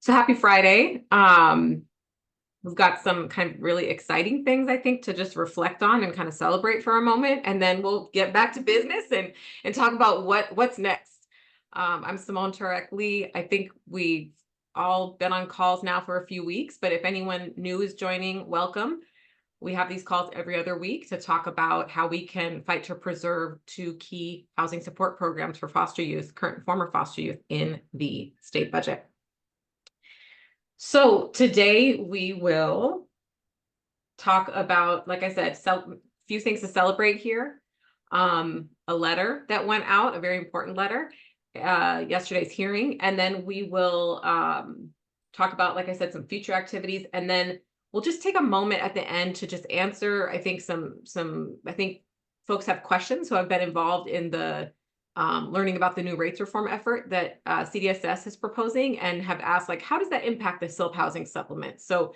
So happy Friday. We've got some kind of really exciting things, I think, to just reflect on and kind of celebrate for a moment, and then we'll get back to business and talk about what's next. I'm Simone Turek Lee. I think we've all been on calls now for a few weeks, but if anyone new is joining, welcome. We have these calls every other week to talk about how we can fight to preserve two key housing support programs for foster youth, current and former foster youth, in the state budget. So today we will talk about, like I said, a few things to celebrate here. A letter that went out, a very important letter, yesterday's hearing, and then we will talk about, like I said, some future activities, and then we'll just take a moment at the end to just answer, I think, I think folks have questions who have been involved in the learning about the new rates reform effort that CDSS is proposing, and have asked, like, how does that impact the SILP housing supplement? So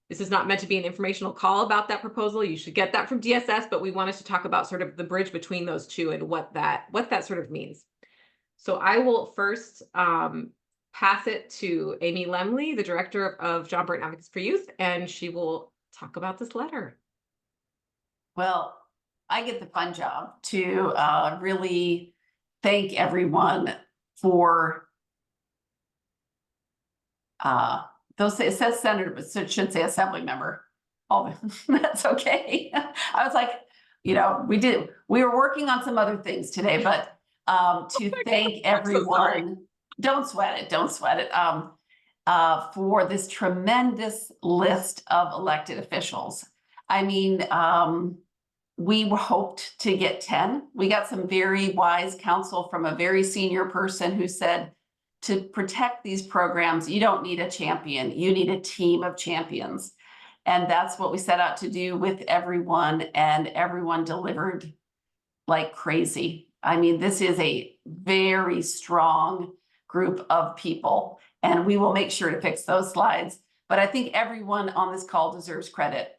this is not meant to be an informational call about that proposal. You should get that from DSS, but we wanted to talk about sort of the bridge between those two and what that sort of means. So I will first pass it to Amy Lemley, the director of John Burton Advocates for Youth, and she will talk about this letter. Well, I get the fun job to really thank everyone for those. It says senator, but it should say assembly member. Oh, that's okay. I was like, we were working on some other things today, but to thank everyone. Don't sweat it. For this tremendous list of elected officials. I mean, we hoped to get 10. We got some very wise counsel from a very senior person who said, to protect these programs, you don't need a champion, you need a team of champions. And that's what we set out to do with everyone, and everyone delivered like crazy. I mean, this is a very strong group of people, and we will make sure to fix those slides. But I think everyone on this call deserves credit.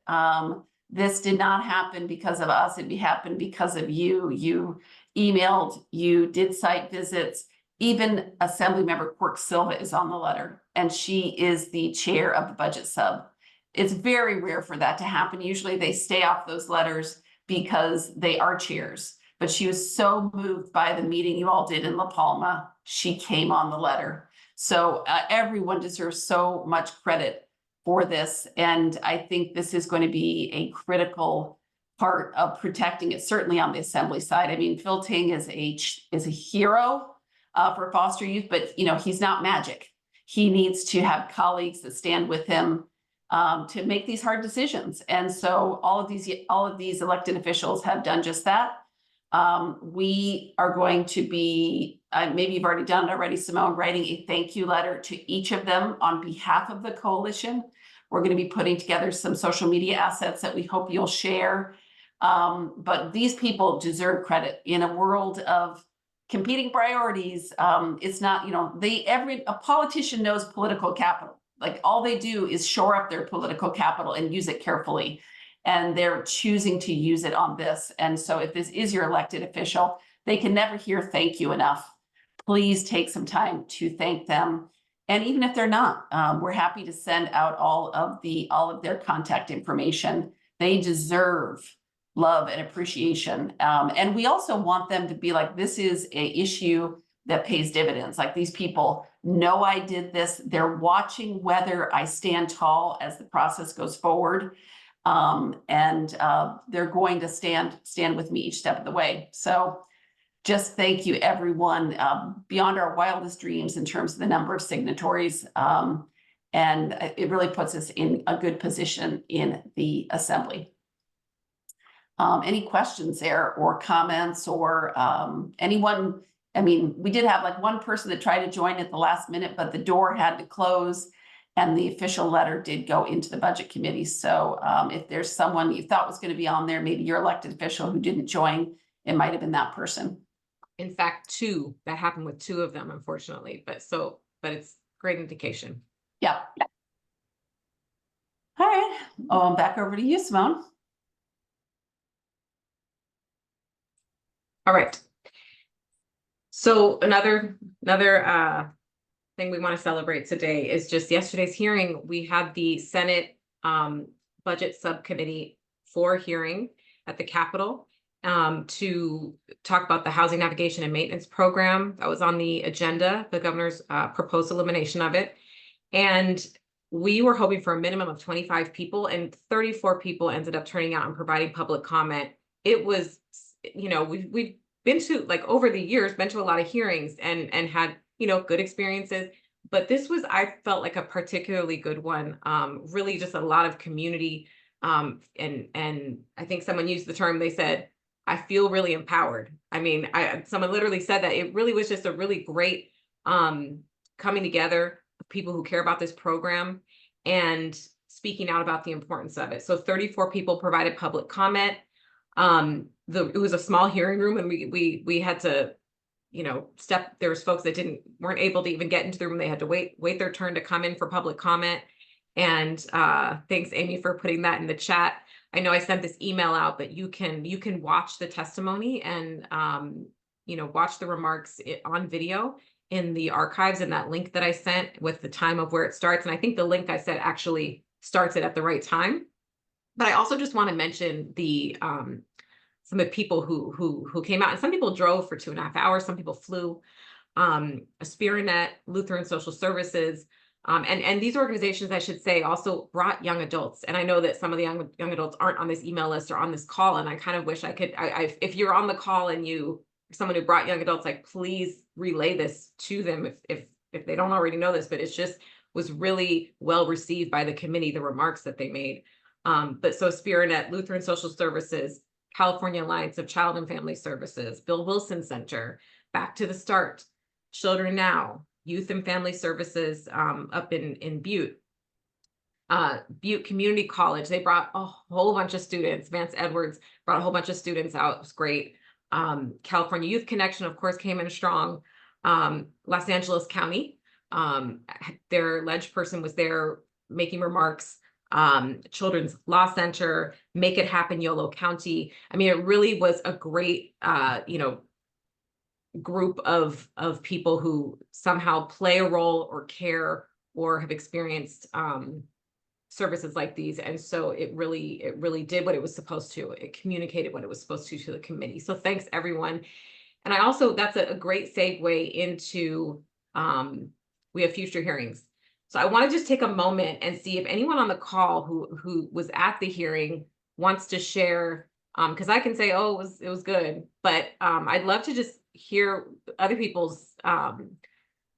This did not happen because of us. It happened because of you. You emailed, you did site visits. Even Assemblymember Quirk Silva is on the letter, and she is the chair of the budget sub. It's very rare for that to happen. Usually they stay off those letters because they are chairs. But she was so moved by the meeting you all did in La Palma, she came on the letter. So everyone deserves so much credit for this. And I think this is going to be a critical part of protecting it, certainly on the assembly side. I mean, Phil Ting is a hero for foster youth, but he's not magic. He needs to have colleagues that stand with him to make these hard decisions. And so all of these elected officials have done just that. We are going to be, maybe you've already done it already, Simone, writing a thank you letter to each of them on behalf of the coalition. We're going to be putting together some social media assets that we hope you'll share. But these people deserve credit in a world of competing priorities. It's not, a politician knows political capital. Like, all they do is shore up their political capital and use it carefully. And they're choosing to use it on this. And so if this is your elected official, they can never hear thank you enough. Please take some time to thank them. And even if they're not, we're happy to send out all of their contact information. They deserve love and appreciation. And we also want them to be like, this is an issue that pays dividends. Like, these people know I did this. They're watching whether I stand tall as the process goes forward. And they're going to stand with me each step of the way. So just thank you, everyone, beyond our wildest dreams in terms of the number of signatories. And it really puts us in a good position in the assembly. Any questions there, or comments, or anyone? I mean, we did have like one person that tried to join at the last minute, but the door had to close, and the official letter did go into the budget committee. So if there's someone you thought was going to be on there, maybe your elected official who didn't join, it might have been that person. In fact, that happened with two of them, unfortunately, but it's great indication. Yeah. All right. Back over to you, Simone. All right. So another thing we want to celebrate today is just yesterday's hearing. We had the Senate Budget Subcommittee for hearing at the Capitol to talk about the Housing Navigation and Maintenance Program that was on the agenda. The governor's proposed elimination of it. And we were hoping for a minimum of 25 people, and 34 people ended up turning out and providing public comment. It was, you know, we've been to, like, over the years, been to a lot of hearings and had, you know, good experiences. But this was, I felt like, a particularly good one. Really just a lot of community. And I think someone used the term, they said, I feel really empowered. I mean, someone literally said that it really was just a really great coming together of people who care about this program and speaking out about the importance of it. So 34 people provided public comment. It was a small hearing room, and we had to, you know, there was folks that weren't able to even get into the room. They had to wait their turn to come in for public comment. And thanks, Amy, for putting that in the chat. I know I sent this email out, but you can watch the testimony and you know, watch the remarks on video in the archives, and that link that I sent with the time of where it starts. And I think the link I said actually starts it at the right time. But I also just want to mention some of the people who came out, and some people drove for 2.5 hours, some people flew. Aspiranet, Lutheran Social Services, and these organizations, I should say, also brought young adults. And I know that some of the young adults aren't on this email list or on this call, and I kind of wish I could. If you're on the call and someone who brought young adults, like, please relay this to them if they don't already know this. But it's just was really well received by the committee, the remarks that they made. But so Aspiranet, Lutheran Social Services, California Alliance of Child and Family Services, Bill Wilson Center, Back to the Start, Children Now, Youth and Family Services up in Butte. Butte Community College, they brought a whole bunch of students. Vance Edwards brought a whole bunch of students out. It was great. California Youth Connection, of course, came in strong. Los Angeles County, their ledge person was there making remarks. Children's Law Center, Make It Happen Yolo County. I mean, it really was a great, you know, group of people who somehow play a role or care or have experienced services like these. And so it really did what it was supposed to. It communicated what it was supposed to the committee. So thanks, everyone. And I also, that's a great segue into, we have future hearings. So I want to just take a moment and see if anyone on the call who was at the hearing wants to share, because I can say, oh, it was good, but I'd love to just hear other people's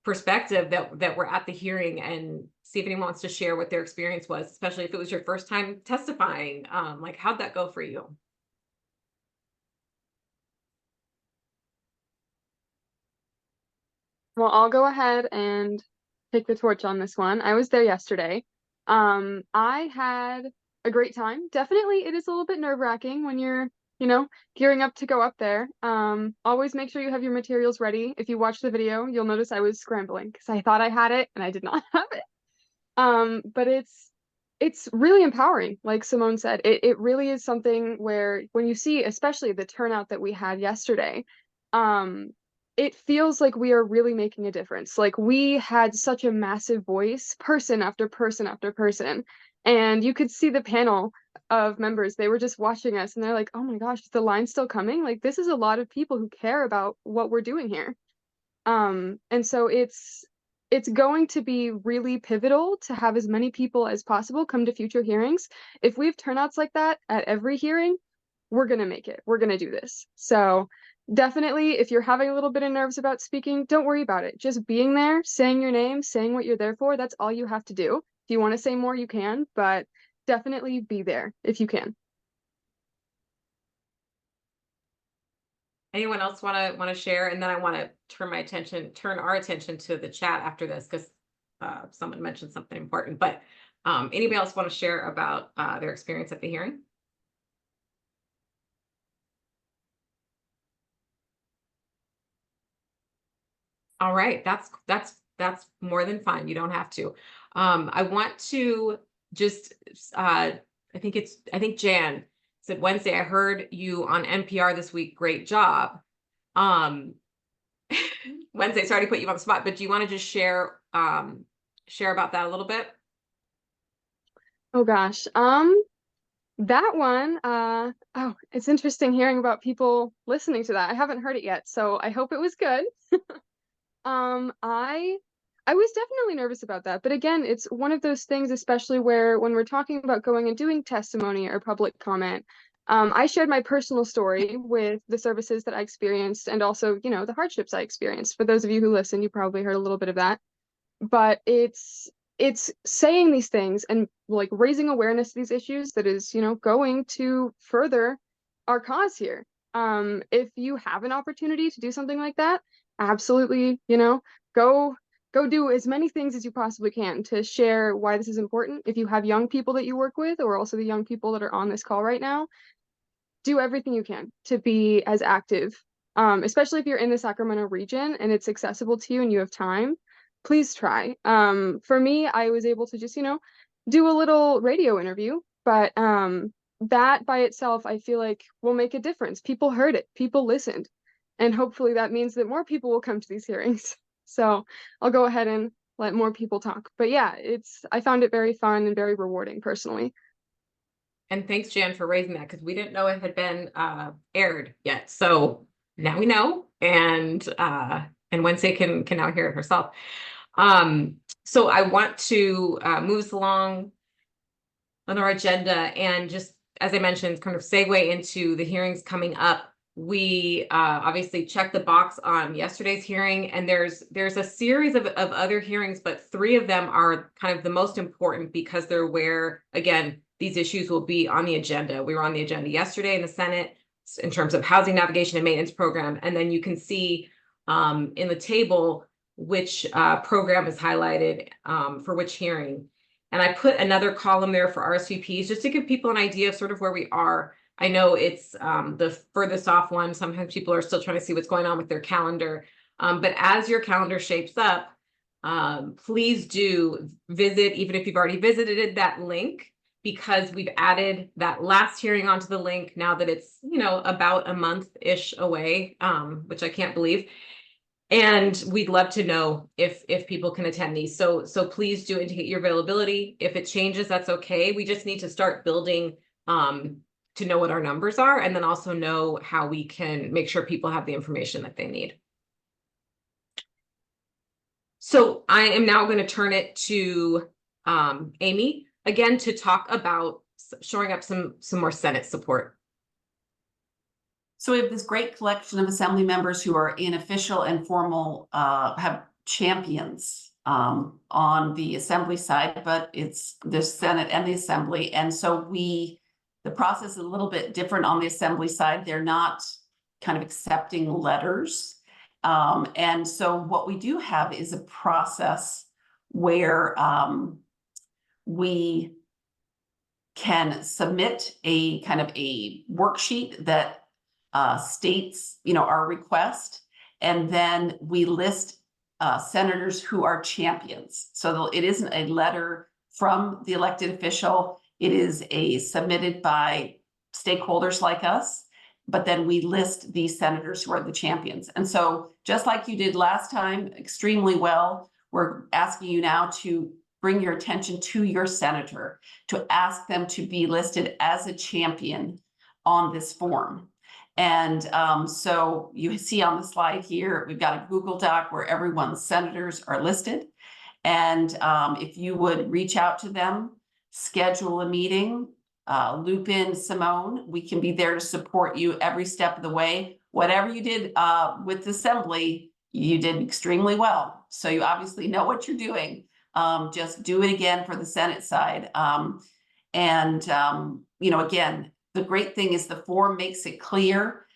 perspective that were at the hearing, and see if anyone wants to share what their experience was, especially if it was your first time testifying. Like, how'd that go for you? Well, I'll go ahead and take the torch on this one. I was there yesterday. I had a great time. Definitely, it is a little bit nerve-wracking when you're, you know, gearing up to go up there. Always make sure you have your materials ready. If you watch the video, you'll notice I was scrambling because I thought I had it and I did not have it. But it's really empowering, like Simone said. It really is something where when you see, especially the turnout that we had yesterday, it feels like we are really making a difference. Like, we had such a massive voice, person after person after person. And you could see the panel of members. They were just watching us and they're like, oh my gosh, is the line still coming? Like, this is a lot of people who care about what we're doing here. And so it's going to be really pivotal to have as many people as possible come to future hearings. If we have turnouts like that at every hearing, we're going to make it. We're going to do this. So definitely, if you're having a little bit of nerves about speaking, don't worry about it. Just being there, saying your name, saying what you're there for, that's all you have to do. If you want to say more, you can, but definitely be there if you can. Anyone else want to share? And then I want to turn our attention to the chat after this, because someone mentioned something important. But anybody else want to share about their experience at the hearing? All right, that's more than fine. You don't have to. I want to just I think Jan said Wednesday, I heard you on NPR this week. Great job. Wednesday, sorry to put you on the spot, but do you want to just share about that a little bit? Oh gosh. That one, oh, it's interesting hearing about people listening to that. I haven't heard it yet, so I hope it was good. I was definitely nervous about that, but again, it's one of those things, especially where when we're talking about going and doing testimony or public comment, I shared my personal story with the services that I experienced and also, you know, the hardships I experienced. For those of you who listen, you probably heard a little bit of that. But it's saying these things and like raising awareness to these issues that is, you know, going to further our cause here. If you have an opportunity to do something like that, absolutely, you know, go do as many things as you possibly can to share why this is important. If you have young people that you work with, or also the young people that are on this call right now, do everything you can to be as active, especially if you're in the Sacramento region and it's accessible to you and you have time, please try. For me, I was able to just, you know, do a little radio interview, but that by itself, I feel like will make a difference. People heard it, people listened, and hopefully that means that more people will come to these hearings. So I'll go ahead and let more people talk. But yeah, I found it very fun and very rewarding personally. And thanks, Jan, for raising that because we didn't know it had been aired yet. So now we know, and Wednesday can now hear it herself. So I want to move us along on our agenda, and just as I mentioned, kind of segue into the hearings coming up. We obviously checked the box on yesterday's hearing, and there's a series of other hearings, but 3 of them are kind of the most important because they're where, again, these issues will be on the agenda. We were on the agenda yesterday in the Senate in terms of housing navigation and maintenance program, and then you can see in the table which program is highlighted for which hearing. And I put another column there for RSVPs just to give people an idea of sort of where we are. I know it's the furthest off one. Sometimes people are still trying to see what's going on with their calendar. But as your calendar shapes up, please do visit, even if you've already visited that link, because we've added that last hearing onto the link now that it's, you know, about a month-ish away, which I can't believe. And we'd love to know if people can attend these. So please do indicate your availability. If it changes, that's okay. We just need to start building to know what our numbers are, and then also know how we can make sure people have the information that they need. So I am now going to turn it to Amy again to talk about shoring up some more Senate support. So we have this great collection of assembly members who are in official and formal, have champions on the assembly side, but it's the Senate and the assembly. And so the process is a little bit different on the assembly side. They're not kind of accepting letters. And so what we do have is a process where we can submit a kind of a worksheet that states, you know, our request, and then we list senators who are champions. So it isn't a letter from the elected official. It is submitted by stakeholders like us, but then we list these senators who are the champions. And so just like you did last time extremely well, we're asking you now to bring your attention to your senator, to ask them to be listed as a champion on this form. And so you see on the slide here, we've got a Google Doc where everyone's senators are listed. And if you would reach out to them, schedule a meeting, loop in Simone, we can be there to support you every step of the way. Whatever you did with the assembly, you did extremely well. So you obviously know what you're doing. Just do it again for the Senate side. You know, again, the great thing is the form makes it clear.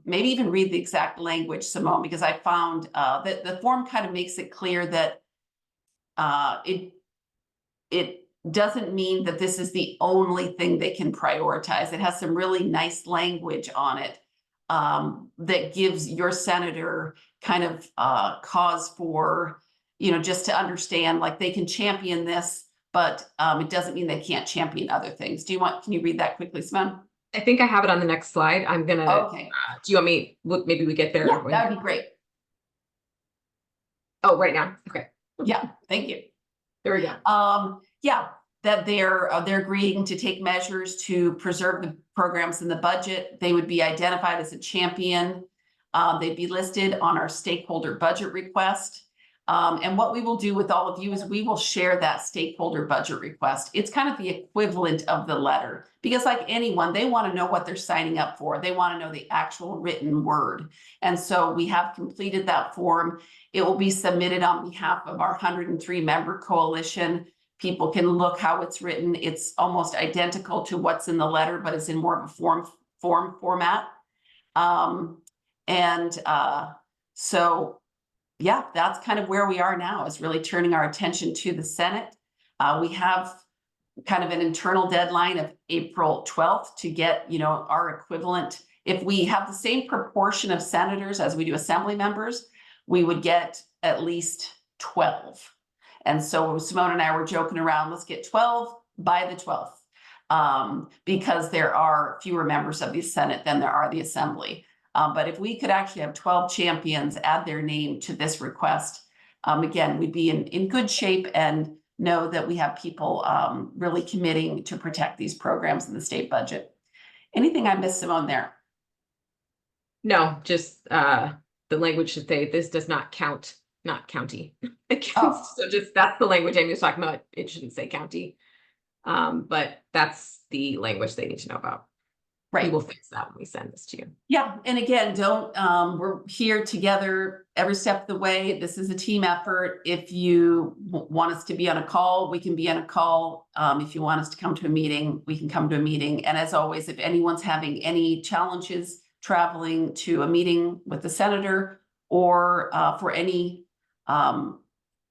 Maybe even read the exact language, Simone, because I found that the form kind of makes it clear that it doesn't mean that this is the only thing they can prioritize. It has some really nice language on it that gives your senator kind of cause for, you know, just to understand, like they can champion this, but it doesn't mean they can't champion other things. Can you read that quickly, Simone? I think I have it on the next slide. I'm gonna, okay. Do you want me, maybe we get there? Yeah, that would be great. Oh, right now. Okay, Yeah, thank you. there we go. Yeah, that they're agreeing to take measures to preserve the programs in the budget. They would be identified as a champion. They'd be listed on our stakeholder budget request. And what we will do with all of you is we will share that stakeholder budget request. It's kind of the equivalent of the letter, because like anyone, they want to know what they're signing up for. They want to know the actual written word. And so we have completed that form. It will be submitted on behalf of our 103 member coalition. People can look how it's written. It's almost identical to what's in the letter, but it's in more of a form format. So yeah, that's kind of where we are now, is really turning our attention to the Senate. We have kind of an internal deadline of April 12th to get, our equivalent. If we have the same proportion of senators as we do assembly members, we would get at least 12. And so Simone and I were joking around, let's get 12 by the 12th, because there are fewer members of the Senate than there are the Assembly. But if we could actually have 12 champions add their name to this request, again, we'd be in good shape and know that we have people really committing to protect these programs in the state budget. Anything I missed, Simone, there? No, just the language should say this does not count, not county. Oh. So just that's the language Amy was talking about. It shouldn't say county. But that's the language they need to know about. We Right. will fix that when we send this to you. Yeah, and again, we're here together every step of the way. This is a team effort. If you want us to be on a call, we can be on a call. If you want us to come to a meeting, we can come to a meeting. And as always, if anyone's having any challenges traveling to a meeting with the senator or for any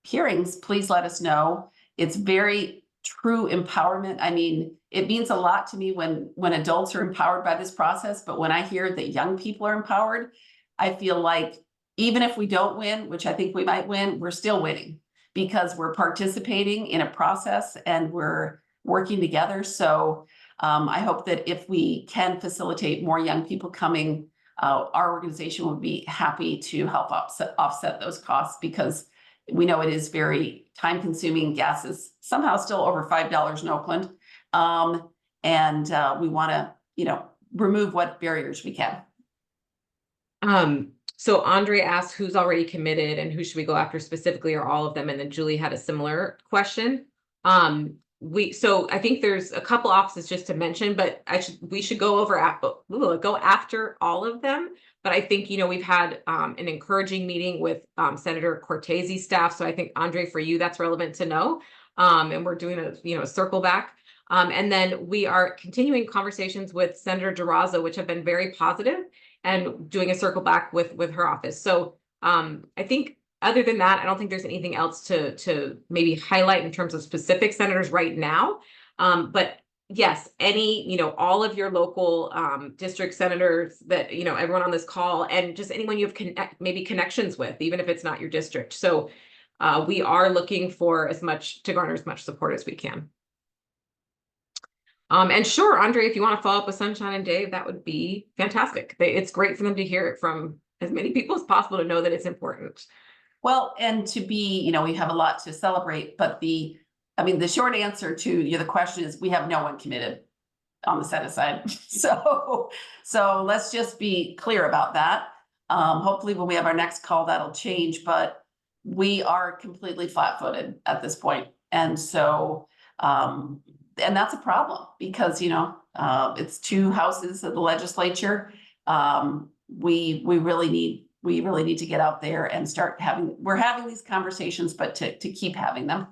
hearings, please let us know. It's very true empowerment. I mean, it means a lot to me when adults are empowered by this process, but when I hear that young people are empowered, I feel like even if we don't win, which I think we might win, we're still winning because we're participating in a process and we're working together. So I hope that if we can facilitate more young people coming, our organization would be happy to help offset those costs, because we know it is very time consuming. Gas is somehow still over $5 in Oakland. We want to, remove what barriers we can. So Andre asked who's already committed and who should we go after specifically, or all of them? And then Julie had a similar question. So I think there's a couple offices just to mention, but we should go after all of them. But I think, we've had an encouraging meeting with Senator Cortese's staff. So I think, Andre, for you, that's relevant to know. And we're doing a circle back. And then we are continuing conversations with Senator DeRosa, which have been very positive, and doing a circle back with her office. So I think other than that, I don't think there's anything else to maybe highlight in terms of specific senators right now. But yes, all of your local district senators that, everyone on this call, and just anyone you have maybe connections with, even if it's not your district. So we are looking to garner as much support as we can. And sure, Andre, if you want to follow up with Sunshine and Dave, that would be fantastic. It's great for them to hear it from as many people as possible, to know that it's important. Well, and to be, we have a lot to celebrate, but the short answer to the question is we have no one committed on the Senate side. So let's just be clear about that. Hopefully when we have our next call, that'll change, but we are completely flat-footed at this point. And so, and that's a problem because, it's two houses of the legislature. We really need to get out there and we're having these conversations, but to keep having them.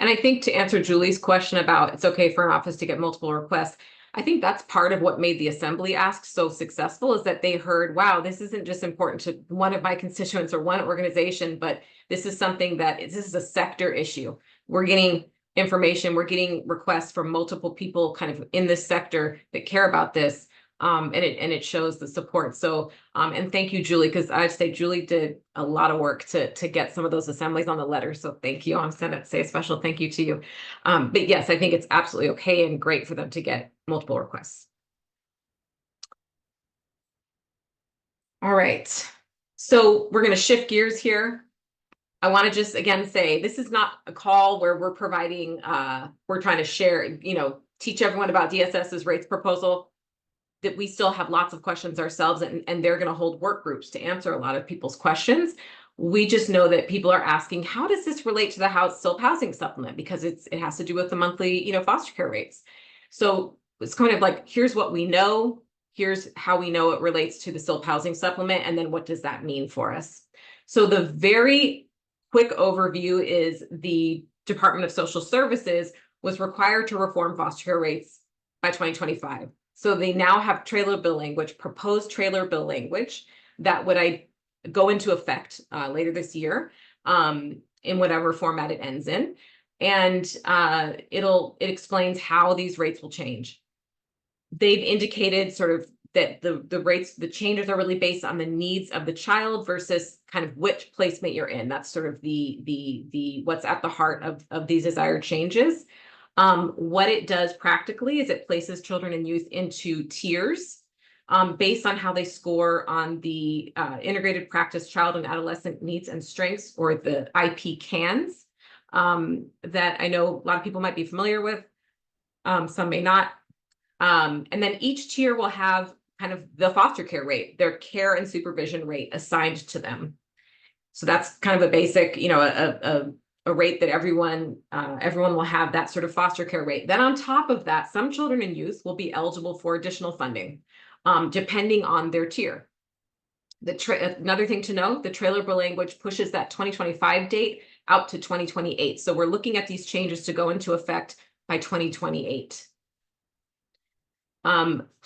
And I think to answer Julie's question about it's okay for an office to get multiple requests, I think that's part of what made the Assembly Ask so successful, is that they heard, wow, this isn't just important to one of my constituents or one organization, but this is something this is a sector issue. We're getting information, we're getting requests from multiple people kind of in this sector that care about this. And it shows the support. So, and thank you, Julie, because I'd say Julie did a lot of work to get some of those assemblies on the letter. So thank you. I'm going to say a special thank you to you. But yes, I think it's absolutely okay and great for them to get multiple requests. All right. So we're going to shift gears here. I want to just again say, this is not a call where we're providing, we're trying to share, teach everyone about DSS's rates proposal. That we still have lots of questions ourselves, and they're going to hold work groups to answer a lot of people's questions. We just know that people are asking, how does this relate to the SILP housing supplement? Because it has to do with the monthly, foster care rates. So it's kind of like, here's what we know, here's how we know it relates to the SILP housing supplement, and then what does that mean for us? So the very quick overview is the Department of Social Services was required to reform foster care rates by 2025. So they now have trailer bill language, proposed trailer bill language that would go into effect later this year, in whatever format it ends in. And it explains how these rates will change. They've indicated sort of that the rates, the changes are really based on the needs of the child versus kind of which placement you're in. That's sort of the what's at the heart of these desired changes. What it does practically is it places children and youth into tiers based on how they score on the Integrated Practice Child and Adolescent Needs and Strengths, or the IPCANs, that I know a lot of people might be familiar with, some may not. And then each tier will have kind of the foster care rate, their care and supervision rate assigned to them. So that's kind of a basic, a rate that everyone will have, that sort of foster care rate. Then on top of that, some children and youth will be eligible for additional funding, depending on their tier. Another thing to know, the trailer bill language pushes that 2025 date out to 2028. So we're looking at these changes to go into effect by 2028.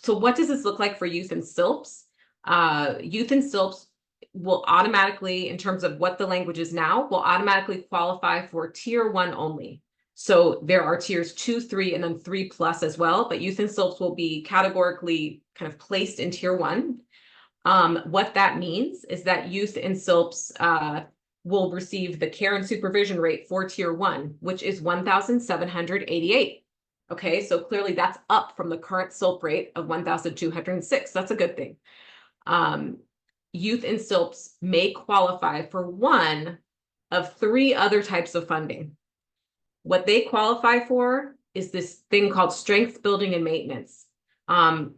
So what does this look like for youth and SILPs? Youth and SILPs will automatically, in terms of what the language is now, will automatically qualify for tier 1 only. So there are tiers 2, 3, and then 3+ as well, but youth and SILPs will be categorically kind of placed in tier 1. What that means is that youth and SILPs will receive the care and supervision rate for tier 1, which is $1,788. Okay, so clearly that's up from the current SILP rate of $1,206. That's a good thing. Youth and SILPs may qualify for one of 3 other types of funding. What they qualify for is this thing called strength building and maintenance.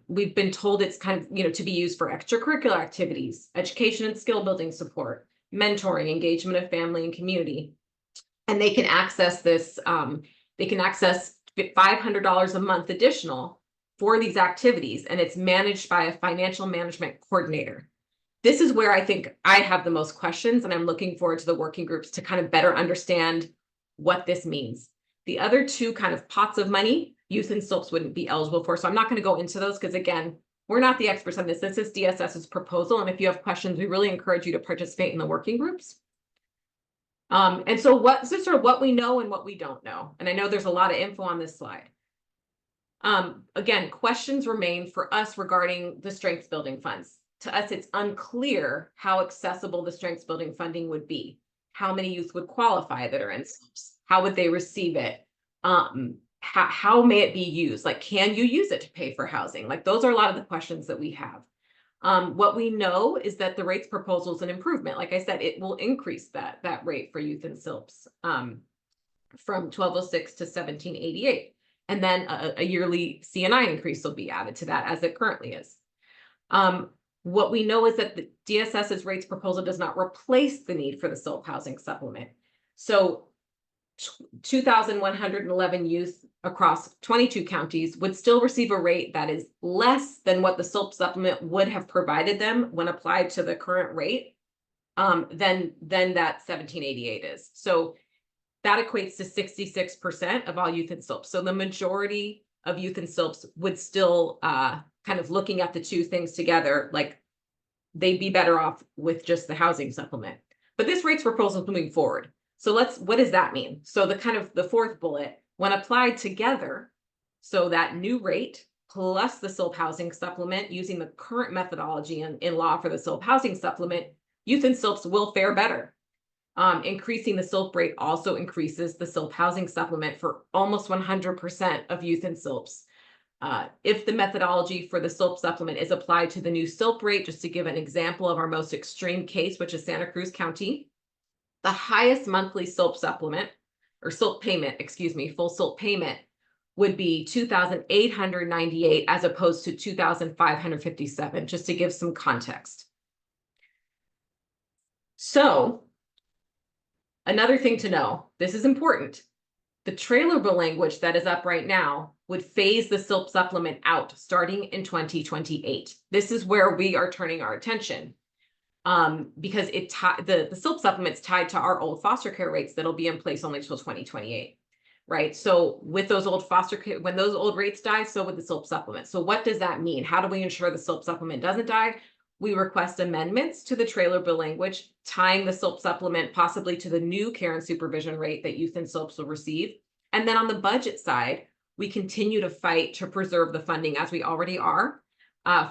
We've been told it's kind of, to be used for extracurricular activities, education and skill building support, mentoring, engagement of family and community. And they can access this, they can access $500 a month additional for these activities, and it's managed by a financial management coordinator. This is where I think I have the most questions, and I'm looking forward to the working groups to kind of better understand what this means. The other 2 kind of pots of money, youth and SILPs wouldn't be eligible for. So I'm not going to go into those because, again, we're not the experts on this. This is DSS's proposal. And if you have questions, we really encourage you to participate in the working groups. And so sort of what we know and what we don't know. And I know there's a lot of info on this slide. Again, questions remain for us regarding the strengths building funds. To us, it's unclear how accessible the strengths building funding would be. How many youth would qualify that are in SILPs? How would they receive it? How may it be used? Like, can you use it to pay for housing? Like, those are a lot of the questions that we have. What we know is that the rates proposal is an improvement. Like I said, it will increase that rate for youth and SILPs from $1,206 to $1,788. And then a yearly CNI increase will be added to that, as it currently is. What we know is that the DSS's rates proposal does not replace the need for the SILP housing supplement. So 2,111 youth across 22 counties would still receive a rate that is less than what the SILP supplement would have provided them when applied to the current rate, than that 1,788 is. So that equates to 66% of all youth in SILPs. So the majority of youth in SILPs would still kind of, looking at the 2 things together, like they'd be better off with just the housing supplement. But this rates proposal is moving forward. So what does that mean? So the 4th bullet, when applied together, so that new rate plus the SILP housing supplement using the current methodology in law for the SILP housing supplement, youth in SILPs will fare better. Increasing the SILP rate also increases the SILP housing supplement for almost 100% of youth in SILPs. If the methodology for the SILP supplement is applied to the new SILP rate, just to give an example of our most extreme case, which is Santa Cruz County, the highest monthly SILP supplement or SILP payment, excuse me, full SILP payment would be $2,898 as opposed to $2,557, just to give some context. So another thing to know, this is important. The trailer bill language that is up right now would phase the SILP supplement out starting in 2028. This is where we are turning our attention. Because the SILP supplement's tied to our old foster care rates that'll be in place only till 2028. Right. So with those old foster care, when those old rates die, so would the SILP supplement. So what does that mean? How do we ensure the SILP supplement doesn't die? We request amendments to the trailer bill language, tying the SILP supplement possibly to the new care and supervision rate that youth and SILPs will receive. And then on the budget side, we continue to fight to preserve the funding, as we already are,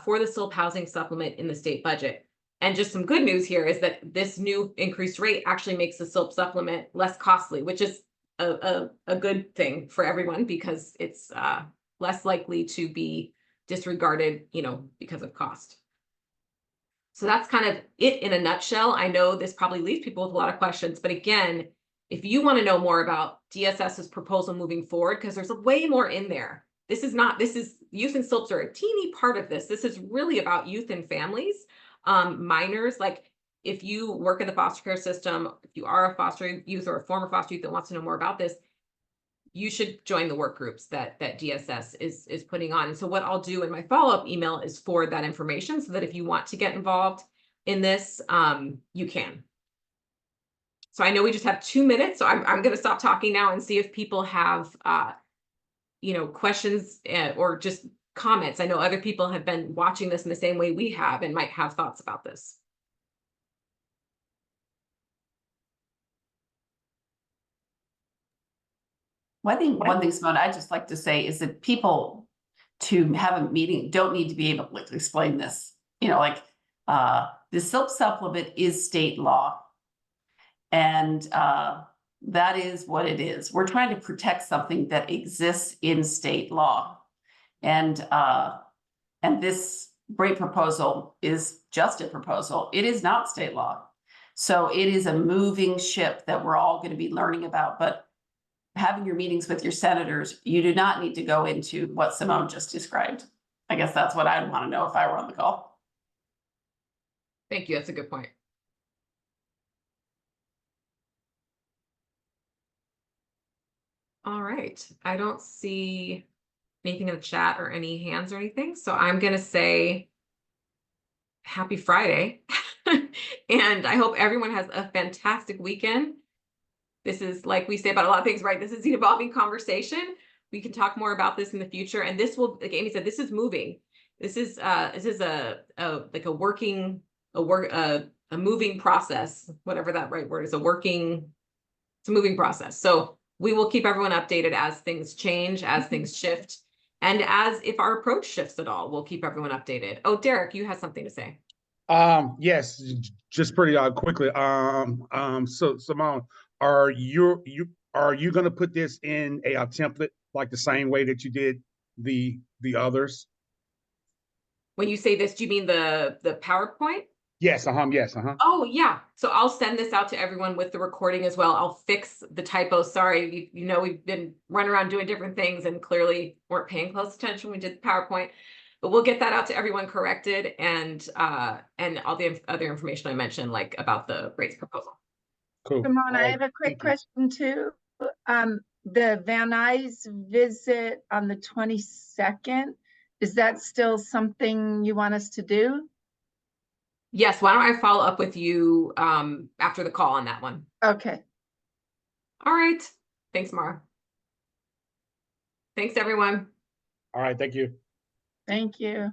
for the SILP housing supplement in the state budget. And just some good news here is that this new increased rate actually makes the SILP supplement less costly, which is a good thing for everyone, because it's less likely to be disregarded, because of cost. So that's kind of it in a nutshell. I know this probably leaves people with a lot of questions, but again, if you want to know more about DSS's proposal moving forward, because there's way more in there. This is youth and SILPs are a teeny part of this. This is really about youth and families, minors. Like, if you work in the foster care system, if you are a foster youth or a former foster youth that wants to know more about this, you should join the work groups that DSS is putting on. And so what I'll do in my follow-up email is forward that information so that if you want to get involved in this, you can. So I know we just have 2 minutes, so I'm going to stop talking now and see if people have, questions or just comments. I know other people have been watching this in the same way we have and might have thoughts about this. Well, I think one thing, Simone, I'd just like to say is that people to have a meeting don't need to be able to explain this. The SILP supplement is state law. And that is what it is. We're trying to protect something that exists in state law. And this rate proposal is just a proposal. It is not state law. So it is a moving ship that we're all going to be learning about. But having your meetings with your senators, you do not need to go into what Simone just described. I guess that's what I'd want to know if I were on the call. Thank you. That's a good point. All right. I don't see anything in the chat or any hands or anything. So I'm going to say happy Friday. And I hope everyone has a fantastic weekend. This is, like we say about a lot of things, right? This is an evolving conversation. We can talk more about this in the future. And this will, like Amy said, this is moving. This is a moving process, whatever that right word is, it's a moving process. So we will keep everyone updated as things change, as things shift, and as if our approach shifts at all, we'll keep everyone updated. Oh, Derek, you had something to say. Yes, just pretty quickly. So Simone, are you going to put this in a template like the same way that you did the others? When you say this, do you mean the PowerPoint? Yes. Yes. Oh yeah. So I'll send this out to everyone with the recording as well. I'll fix the typos. Sorry, we've been running around doing different things and clearly weren't paying close attention when we did the PowerPoint. But we'll get that out to everyone corrected, and all the other information I mentioned, like about the rates proposal. Cool. Simone, I have a quick question too. The Van Nuys visit on the 22nd, is that still something you want us to do? Yes, why don't I follow up with you after the call on that one? Okay. All right. Thanks, Mara. Thanks, everyone. All right. Thank you. Thank you.